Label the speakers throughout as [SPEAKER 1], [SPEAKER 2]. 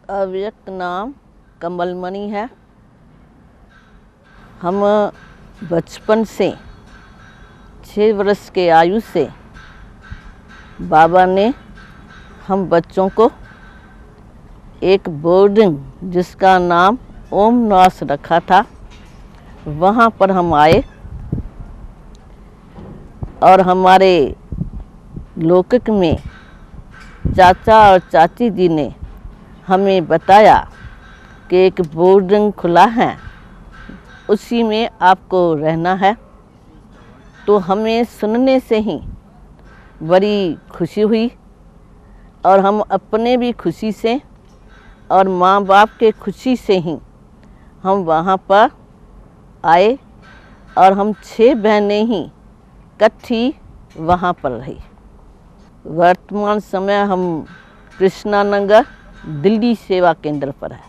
[SPEAKER 1] अव्यक्त नाम कमलमणि है। हम बचपन से 6 वर्ष के आयु से बाबा ने हम बच्चों को एक बोर्डिंग जिसका नाम ओम निवास रखा था, वहाँ पर हम आए और हमारे लौकिक में चाचा और चाची जी ने हमें बताया कि एक बोर्डिंग खुला है, उसी में आपको रहना है। तो हमें सुनने से ही बड़ी खुशी हुई और हम अपने भी खुशी से और माँ बाप के खुशी से ही हम वहाँ पर आए और हम 6 बहनें ही इकट्ठी वहाँ पर रही। वर्तमान समय हम कृष्णा नगर दिल्ली सेवा केंद्र पर है।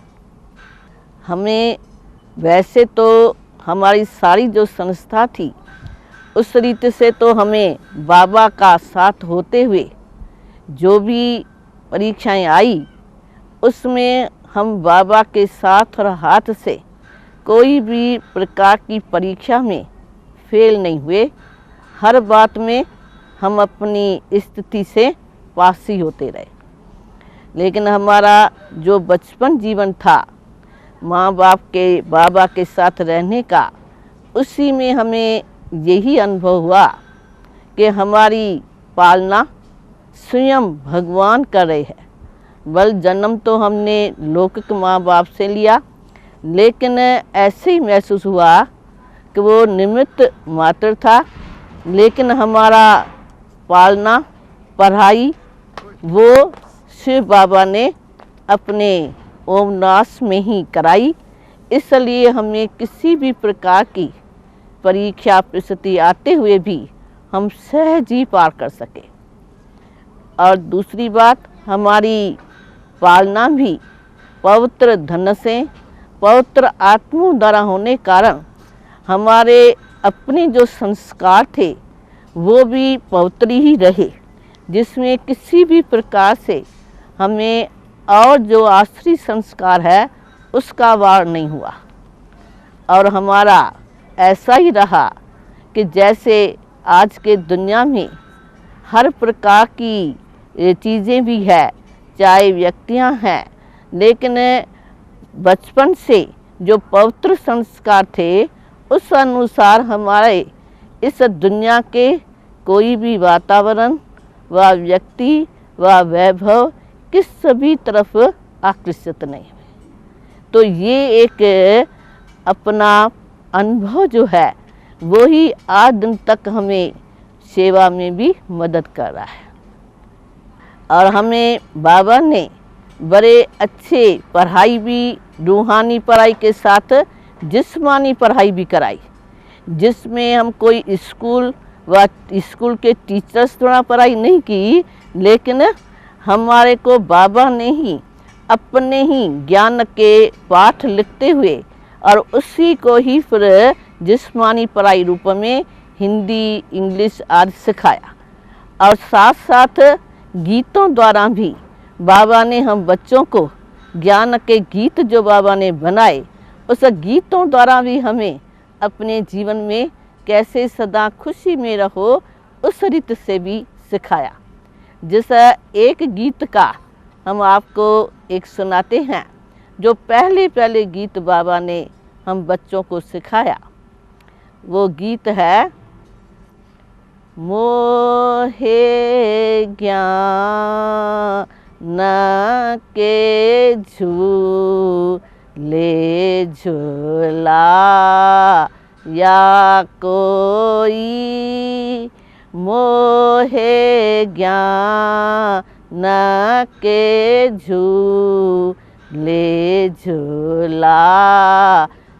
[SPEAKER 1] हमें वैसे तो हमारी सारी जो संस्था थी उस रीति से तो हमें बाबा का साथ होते हुए जो भी परीक्षाएं आई उसमें हम बाबा के साथ और हाथ से कोई भी प्रकार की परीक्षा में फेल नहीं हुए। हर बात में हम अपनी स्थिति से पास ही होते रहे। लेकिन हमारा जो बचपन जीवन था माँ बाप के बाबा के साथ रहने का, उसी में हमें यही अनुभव हुआ कि हमारी पालना स्वयं भगवान कर रहे हैं। बल जन्म तो हमने लौकिक माँ बाप से लिया, लेकिन ऐसे ही महसूस हुआ कि वो निमित्त मात्र था, लेकिन हमारा पालना पढ़ाई वो शिव बाबा ने अपने ओम निवास में ही कराई। इसलिए हमें किसी भी प्रकार की परीक्षा परिस्थिति आते हुए भी हम सहज ही पार कर सके। और दूसरी बात, हमारी पालना भी पवित्र धन से पवित्र आत्मा द्वारा होने कारण हमारे अपने जो संस्कार थे वो भी पवित्र ही रहे, जिसमें किसी भी प्रकार से हमें और जो आश्रित संस्कार है उसका वार नहीं हुआ। और हमारा ऐसा ही रहा कि जैसे आज के दुनिया में हर प्रकार की चीज़ें भी है, चाहे व्यक्तियां हैं, लेकिन बचपन से जो पवित्र संस्कार थे उस अनुसार हमारे इस दुनिया के कोई भी वातावरण व व्यक्ति व वैभव किस भी तरफ आकर्षित नहीं हुए। तो ये एक अपना अनुभव जो है वो ही आज दिन तक हमें सेवा में भी मदद कर रहा है। और हमें बाबा ने बड़े अच्छे पढ़ाई भी, रूहानी पढ़ाई के साथ जिस्मानी पढ़ाई भी कराई, जिसमें हम कोई स्कूल व स्कूल के टीचर्स द्वारा पढ़ाई नहीं की, लेकिन हमारे को बाबा ने ही अपने ही ज्ञान के पाठ लिखते हुए और उसी को ही फिर जिस्मानी पढ़ाई रूप में हिंदी, इंग्लिश आदि सिखाया। और साथ साथ गीतों द्वारा भी बाबा ने हम बच्चों को ज्ञान के गीत जो बाबा ने बनाए, उस गीतों द्वारा भी हमें अपने जीवन में कैसे सदा खुशी में रहो उस रीत से भी सिखाया। जिस एक गीत का हम आपको एक सुनाते हैं, जो पहले गीत बाबा ने हम बच्चों को सिखाया। वो गीत है, मोहे ज्ञान के झूले झूला या कोई, मोहे ज्ञान के झूले झूला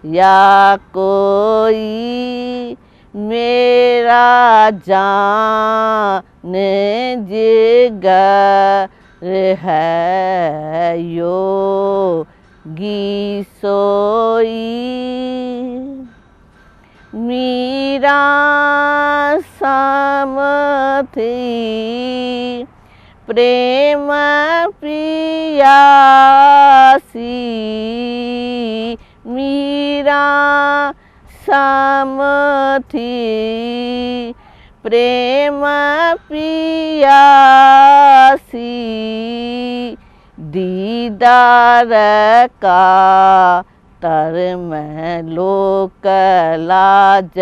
[SPEAKER 1] या कोई, मेरा जान जिगर है योगी सोई, मीरा समथी प्रेम पियासी मीरा सम थी, प्रेम पियासी दीदार का तर में लोक लाज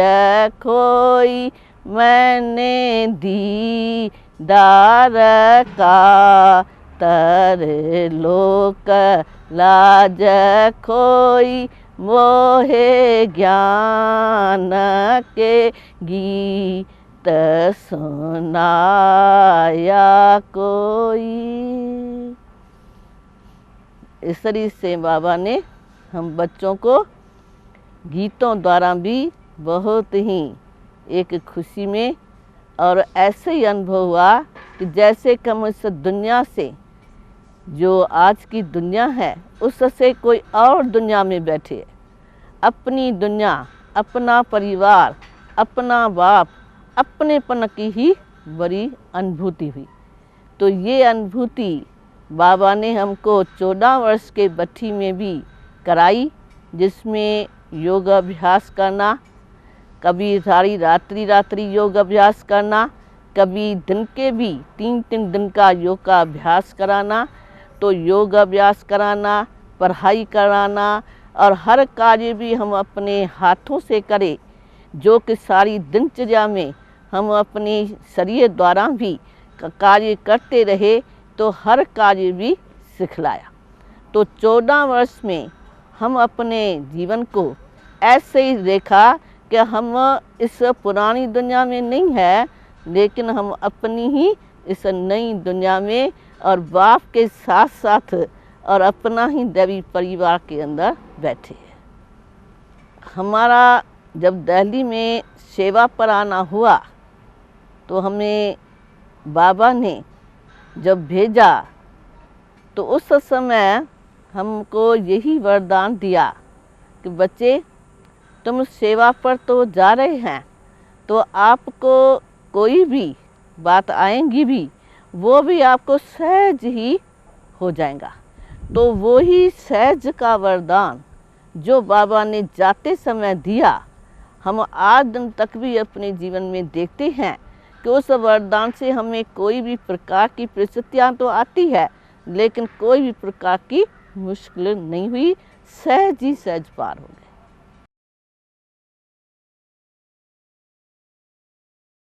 [SPEAKER 1] खोई, मैंने दीदार का तर लोक लाज खोई, मोहे ज्ञान के गीत सुनाया कोई। इस तरह से बाबा ने हम बच्चों को गीतों द्वारा भी बहुत ही एक खुशी में और ऐसे ही अनुभव हुआ कि जैसे कि हम इस दुनिया से, जो आज की दुनिया है, उससे कोई और दुनिया में बैठे, अपनी दुनिया, अपना परिवार, अपना बाप, अपनेपन की ही बड़ी अनुभूति हुई। तो ये अनुभूति बाबा ने हमको 14 वर्ष के बच्ची में भी कराई, जिसमें योग अभ्यास करना, कभी सारी रात्रि योग अभ्यास करना, कभी दिन के भी 3-3 दिन का योग का अभ्यास कराना। तो योग अभ्यास कराना, पढ़ाई कराना और हर कार्य भी हम अपने हाथों से करें, जो कि सारी दिनचर्या में हम अपने शरीर द्वारा भी कार्य करते रहे, तो हर कार्य भी सिखलाया। तो 14 वर्ष में हम अपने जीवन को ऐसे ही देखा कि हम इस पुरानी दुनिया में नहीं है, लेकिन हम अपनी ही इस नई दुनिया में और बाप के साथ साथ और अपना ही दैवी परिवार के अंदर बैठे हैं। हमारा जब दिल्ली में सेवा पर आना हुआ, तो हमें बाबा ने जब भेजा, तो उस समय हमको यही वरदान दिया कि बच्चे, तुम सेवा पर तो जा रहे हैं, तो आपको कोई भी बात आएंगी भी, वो भी आपको सहज ही हो जाएगा। तो वो ही सहज का वरदान जो बाबा ने जाते समय दिया, हम आज दिन तक भी अपने जीवन में देखते हैं कि उस वरदान से हमें कोई भी प्रकार की परिस्थितियाँ तो आती है, लेकिन कोई भी प्रकार की मुश्किल नहीं हुई, सहज ही सहज पार हो गए।